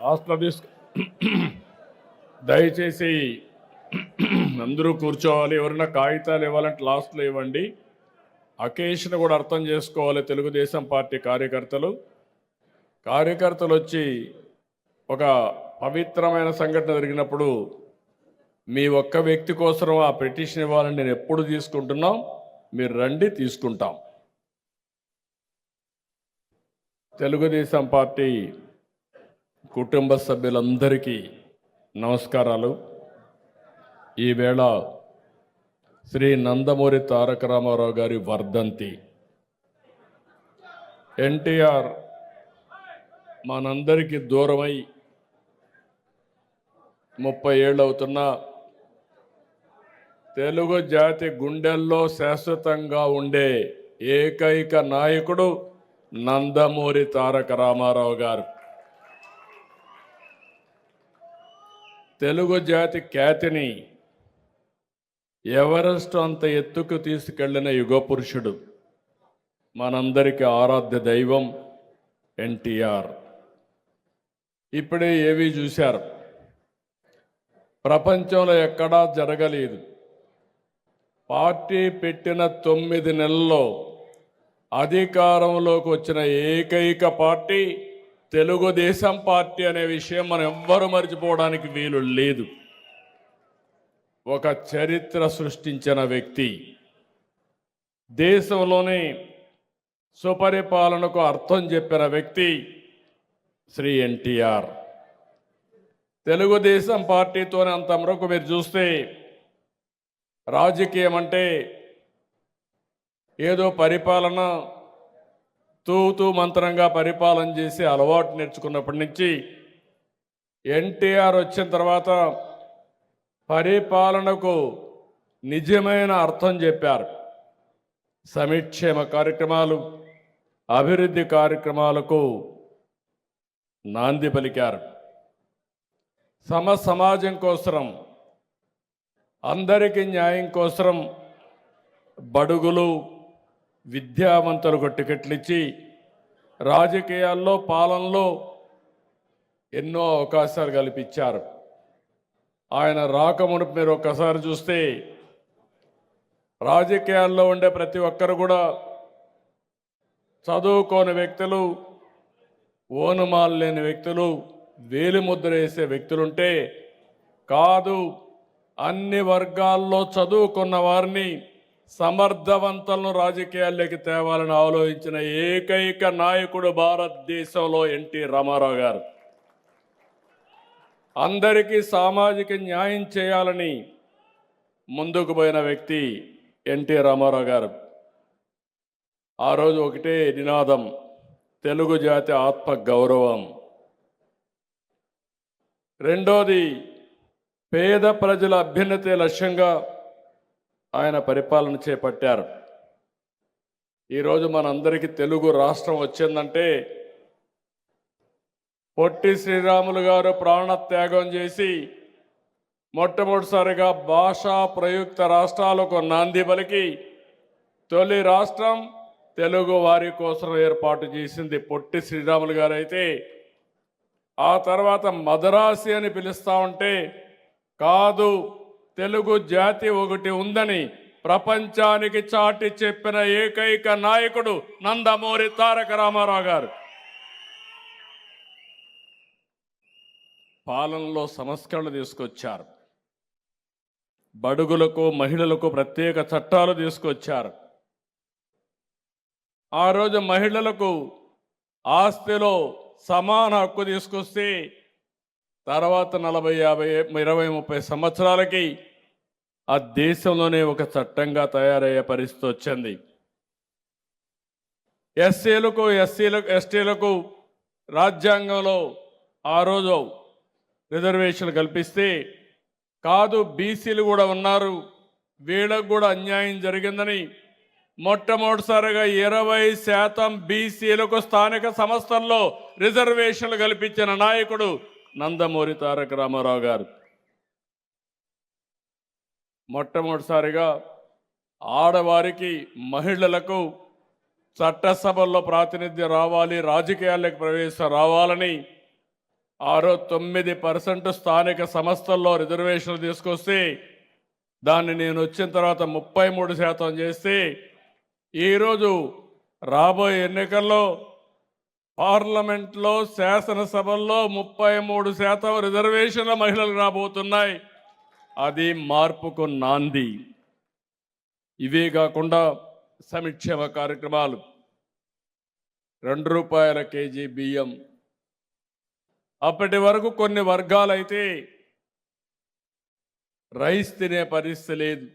లాస్ట్లో తీసుకు దయచేసి అందరూ కూర్చోవాలి. ఎవరైనా కాగితాలు ఇవ్వాలంటే లాస్ట్లో ఇవ్వండి. అకేషన్ కూడా అర్థం చేసుకోవాలి. తెలుగుదేశం పార్టీ కార్యకర్తలు వచ్చి ఒక పవిత్రమైన సంఘటన జరిగినప్పుడు మీ ఒక్క వ్యక్తి కోసం ఆ పిటిషన్ ఇవ్వాలని నేను ఎప్పుడు తీసుకుంటున్నాం. మీరు రండి, తీసుకుంటాం. తెలుగుదేశం పార్టీ కుటుంబ సభ్యులందరికీ నమస్కారాలు. ఈవేళ శ్రీ నందమూరి తారక రామారావు గారి వర్ధంతి. ఎన్టీఆర్ మనందరికీ దూరమై 30 ఏళ్ళు అవుతున్నా తెలుగు జాతి గుండెల్లో శాశ్వతంగా ఉండే ఏకైక నాయకుడు నందమూరి తారక రామారావు గారు. తెలుగు జాతి ఖ్యాతిని ఎవరెస్ట్ అంత ఎత్తుకు తీసుకెళ్లిన యుగ పురుషుడు, మనందరికీ ఆరాధ్య దైవం ఎన్టీఆర్. ఇప్పుడే ఏవి చూశారు, ప్రపంచంలో ఎక్కడా జరగలేదు. పార్టీ పెట్టిన 9 నెలల్లో అధికారంలోకి వచ్చిన ఏకైక పార్టీ తెలుగుదేశం పార్టీ అనే విషయం మనం ఎవ్వరూ మర్చిపోవడానికి వీలు లేదు. ఒక చరిత్ర సృష్టించిన వ్యక్తి, దేశంలోనే సుపరిపాలనకు అర్థం చెప్పిన వ్యక్తి శ్రీ ఎన్టీఆర్. తెలుగుదేశం పార్టీతోనే అంతవరకు మీరు చూస్తే రాజకీయం అంటే ఏదో పరిపాలన తూతూ మంత్రంగా పరిపాలన చేసి అలవాటు నేర్చుకున్నప్పటి నుంచి ఎన్టీఆర్ వచ్చిన తర్వాత పరిపాలనకు నిజమైన అర్థం చెప్పారు. సంక్షేమ కార్యక్రమాలు, అభివృద్ధి కార్యక్రమాలకు నాంది పలికారు. సమాజం కోసం, అందరికీ న్యాయం కోసం బడుగులు, విద్యావంతులకు టికెట్లు ఇచ్చి రాజకీయాల్లో, పాలనలో ఎన్నో అవకాశాలు కల్పించారు. ఆయన రాకమునుపు మీరు ఒక్కసారి చూస్తే రాజకీయాల్లో ఉండే ప్రతి ఒక్కరు కూడా చదువుకోని వ్యక్తులు, ఓనుమాలు లేని వ్యక్తులు, వేలిముద్ర వేసే వ్యక్తులుంటే కాదు, అన్ని వర్గాల్లో చదువుకున్న వారిని సమర్థవంతులను రాజకీయాల్లోకి తేవాలని ఆలోచించిన ఏకైక నాయకుడు భారతదేశంలో ఎన్టీ రామారావు గారు. అందరికీ సామాజిక న్యాయం చేయాలని ముందుకు పోయిన వ్యక్తి ఎన్టీ రామారావు గారు. ఆ రోజు ఒకటే నినాదం, తెలుగు జాతి ఆత్మ గౌరవం. రెండోది, పేద ప్రజల అభ్యున్నతి లక్ష్యంగా ఆయన పరిపాలన చేపట్టారు. ఈరోజు మనందరికీ తెలుగు రాష్ట్రం వచ్చిందంటే పొట్టి శ్రీరాములు గారు ప్రాణత్యాగం చేసి మొట్టమొదటిసారిగా భాషా ప్రయుక్త రాష్ట్రాలకు నాంది పలికి తొలి రాష్ట్రం తెలుగు వారి కోసం ఏర్పాటు చేసింది పొట్టి శ్రీరాములు గారు అయితే, ఆ తర్వాత మదరాసి అని పిలుస్తా ఉంటే కాదు, తెలుగు జాతి ఒకటి ఉందని ప్రపంచానికి చాటి చెప్పిన ఏకైక నాయకుడు నందమూరి తారక రామారావు గారు. పాలనలో సంస్కరణలు తీసుకొచ్చారు. బడుగులకు, మహిళలకు ప్రత్యేక చట్టాలు తీసుకొచ్చారు. ఆ రోజు మహిళలకు ఆస్తిలో సమాన హక్కు తీసుకొస్తే తర్వాత 40, 50, 20, 30 సంవత్సరాలకి ఆ దేశంలోనే ఒక చట్టంగా తయారయ్యే పరిస్థితి వచ్చింది. ఎస్సీలకు, ఎస్టీలకు రాజ్యాంగంలో ఆ రోజు రిజర్వేషన్లు కల్పిస్తే కాదు, బీసీలు కూడా ఉన్నారు, వీళ్ళకు కూడా అన్యాయం జరిగిందని మొట్టమొదటిసారిగా 20% బీసీలకు స్థానిక సంస్థల్లో రిజర్వేషన్లు కల్పించిన నాయకుడు నందమూరి తారక రామారావు గారు. మొట్టమొదటిసారిగా ఆడవారికి, మహిళలకు చట్టసభల్లో ప్రాతినిధ్యం రావాలి, రాజకీయాలకు ప్రవేశం రావాలని 9% స్థానిక సంస్థల్లో రిజర్వేషన్లు తీసుకొస్తే దాన్ని నేను వచ్చిన తర్వాత 33% చేస్తే ఈరోజు రాబోయే ఎన్నికల్లో పార్లమెంట్లో శాసనసభల్లో 33% రిజర్వేషన్ల మహిళలు రాబోతున్నాయి. అది మార్పుకు నాంది. ఇవే కాకుండా సంక్షేమ కార్యక్రమాలు, ₹2 కేజీ బియ్యం. అప్పటి వరకు కొన్ని వర్గాలైతే రైస్ తినే పరిస్థితి లేదు,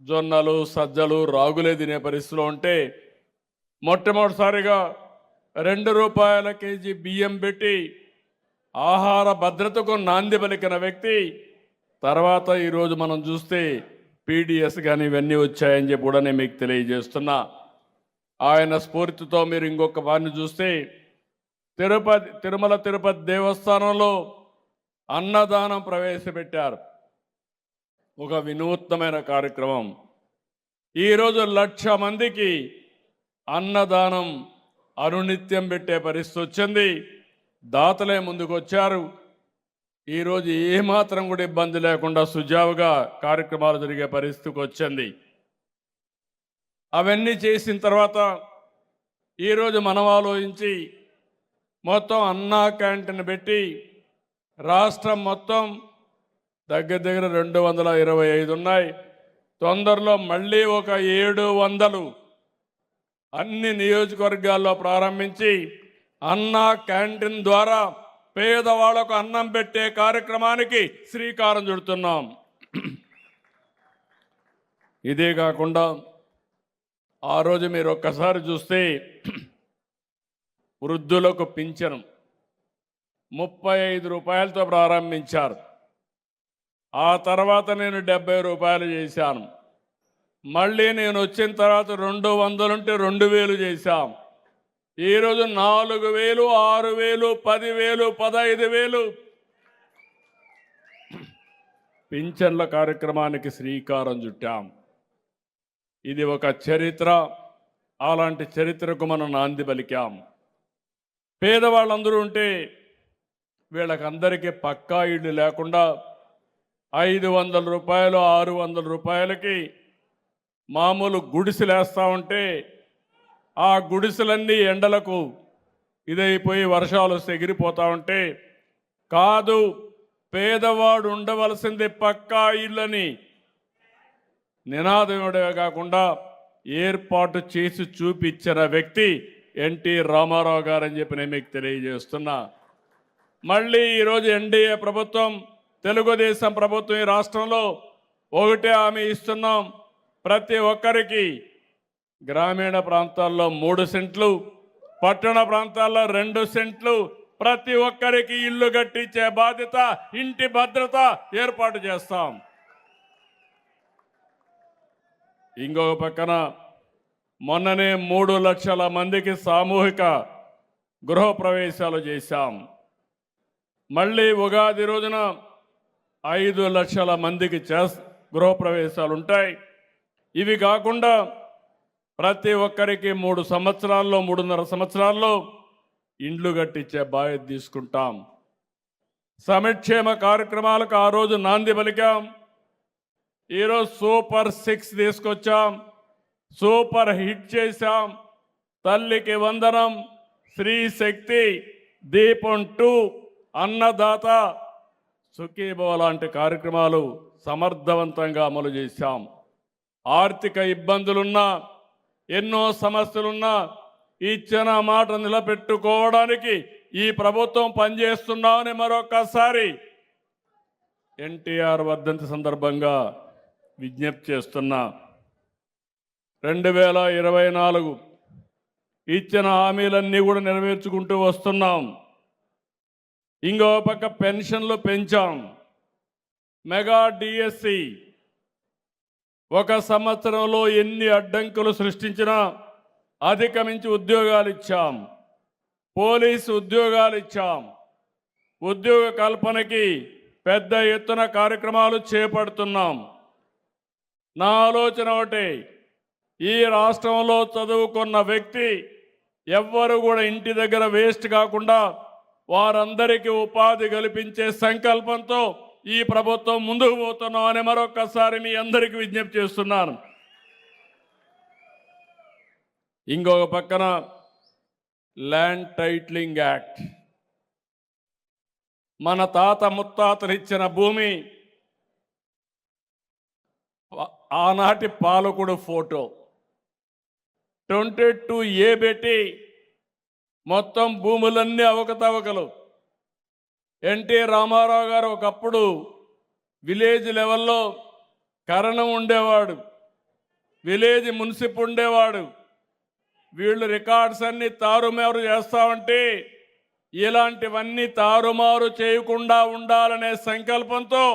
జొన్నలు సజ్జలు రాగులే తినే పరిస్థితిలో ఉంటే మొట్టమొదటిసారిగా ₹2 కేజీ బియ్యం పెట్టి ఆహార భద్రతకు నాంది పలికిన వ్యక్తి. తర్వాత ఈరోజు మనం చూస్తే పీడిఎస్ కానీ ఇవన్నీ వచ్చాయని చెప్పి కూడా నేను మీకు తెలియజేస్తున్నా. ఆయన స్ఫూర్తితో మీరు ఇంకొక వారిని చూస్తే తిరుమల తిరుపతి దేవస్థానంలో అన్నదానం ప్రవేశపెట్టారు. ఒక వినూత్నమైన కార్యక్రమం. ఈరోజు 1,00,000 మందికి అన్నదానం అనునిత్యం పెట్టే పరిస్థితి వచ్చింది. దాతలే ముందుకు వచ్చారు. ఈరోజు ఏమాత్రం కూడా ఇబ్బంది లేకుండా సుజావుగా కార్యక్రమాలు జరిగే పరిస్థితికి వచ్చింది. అవన్నీ చేసిన తర్వాత ఈరోజు మనం ఆలోచించి మొత్తం అన్నా క్యాంటీన్ పెట్టి రాష్ట్రం మొత్తం దగ్గర 225 ఉన్నాయి. తొందరలో మళ్ళీ ఒక 700 అన్ని నియోజకవర్గాల్లో ప్రారంభించి అన్నా క్యాంటీన్ ద్వారా పేదవాళ్లకు అన్నం పెట్టే కార్యక్రమానికి శ్రీకారం చుడుతున్నాం. ఇదే కాకుండా ఆ రోజు మీరు ఒక్కసారి చూస్తే వృద్ధులకు పింఛను ₹35 ప్రారంభించారు. ఆ తర్వాత నేను ₹70 చేశాను. మళ్ళీ నేను వచ్చిన తర్వాత 200 ఉంటే 2000 చేశాం. ఈరోజు 4000, 6000, 10,000, 15,000 పింఛన్ల కార్యక్రమానికి శ్రీకారం చుట్టాం. ఇది ఒక చరిత్ర. అలాంటి చరిత్రకు మనం నాంది పలికాం. పేదవాళ్ళందరూ ఉంటే వీళ్ళకందరికీ పక్కా ఇళ్ళు లేకుండా ₹500, ₹600 మామూలు గుడిసెలేస్తూ ఉంటే ఆ గుడిసెలన్నీ ఎండలకు ఇదైపోయి వర్షాలు వస్తే ఎగిరిపోతూ ఉంటే, కాదు పేదవాడు ఉండవలసింది పక్కా ఇళ్ళని నినాదమే కాకుండా ఏర్పాటు చేసి చూపించిన వ్యక్తి ఎన్టీ రామారావు గారని చెప్పి నేను మీకు తెలియజేస్తున్నా. మళ్ళీ ఈరోజు ఎన్డీఏ ప్రభుత్వం, తెలుగుదేశం ప్రభుత్వం ఈ రాష్ట్రంలో ఒకటే హామీ ఇస్తున్నాం. ప్రతి ఒక్కరికి గ్రామీణ ప్రాంతాల్లో 3 సెంట్లు, పట్టణ ప్రాంతాల్లో 2 సెంట్లు, ప్రతి ఒక్కరికి ఇల్లు కట్టించే బాధ్యత, ఇంటి భద్రత ఏర్పాటు చేస్తాం. ఇంకొక పక్కన మొన్ననే 3 లక్షల మందికి సామూహిక గృహప్రవేశాలు చేశాం. మళ్ళీ ఉగాది రోజున 5 లక్షల మందికి గృహప్రవేశాలు ఉంటాయి. ఇవి కాకుండా ప్రతి ఒక్కరికి 3 సంవత్సరాల్లో 3.5 సంవత్సరాల్లో ఇండ్లు కట్టించే బాధ్యత తీసుకుంటాం. సంక్షేమ కార్యక్రమాలకు ఆ రోజు నాంది పలికాం. ఈరోజు సూపర్ 6 తీసుకొచ్చాం, సూపర్ హిట్ చేశాం. తల్లికి వందనం, స్త్రీ శక్తి, దీపం 2, అన్నదాత, సుఖీభవ లాంటి కార్యక్రమాలు సమర్థవంతంగా అమలు చేశాం. ఆర్థిక ఇబ్బందులున్నా, ఎన్నో సమస్యలున్నా ఇచ్చిన మాట నిలబెట్టుకోవడానికి ఈ ప్రభుత్వం పనిచేస్తున్నామని మరొకసారి ఎన్టీఆర్ వర్ధంతి సందర్భంగా విజ్ఞప్తి చేస్తున్నా. 2024 ఇచ్చిన హామీలన్నీ కూడా నెరవేర్చుకుంటూ వస్తున్నాం. ఇంకో పక్క పెన్షన్లు పెంచాం. మెగా డిఎస్సి ఒక సంవత్సరంలో ఎన్ని అడ్డంకులు సృష్టించినా అధిగమించి ఉద్యోగాలు ఇచ్చాం. పోలీసు ఉద్యోగాలు ఇచ్చాం. ఉద్యోగ కల్పనకి పెద్ద ఎత్తున కార్యక్రమాలు చేపడుతున్నాం. నా ఆలోచన ఒకటి, ఈ రాష్ట్రంలో చదువుకున్న వ్యక్తి ఎవ్వరు కూడా ఇంటి దగ్గర వేస్ట్ కాకుండా వారందరికీ ఉపాధి కల్పించే సంకల్పంతో ఈ ప్రభుత్వం ముందుకు పోతున్నాం అని మరొక్కసారి మీ అందరికీ విజ్ఞప్తి చేస్తున్నాను. ఇంకొక పక్కన ల్యాండ్ టైటిలింగ్ యాక్ట్, మన తాత ముత్తాతలు ఇచ్చిన భూమి, ఆనాటి పాలకుడు ఫోటో 22A పెట్టి మొత్తం భూములన్నీ అవకతవకలు. ఎన్టీ రామారావు గారు ఒకప్పుడు విలేజ్ లెవెల్లో కరణం ఉండేవాడు, విలేజ్ మున్సిప్ ఉండేవాడు. వీళ్ళు రికార్డ్స్ అన్ని తారుమారు చేస్తామంటే ఇలాంటివన్నీ తారుమారు చేయకుండా ఉండాలనే సంకల్పంతో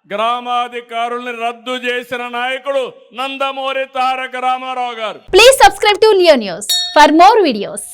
గ్రామాధికారుల్ని రద్దు చేసిన నాయకుడు నందమూరి తారక రామారావు గారు. Please subscribe to Leo news for more videos.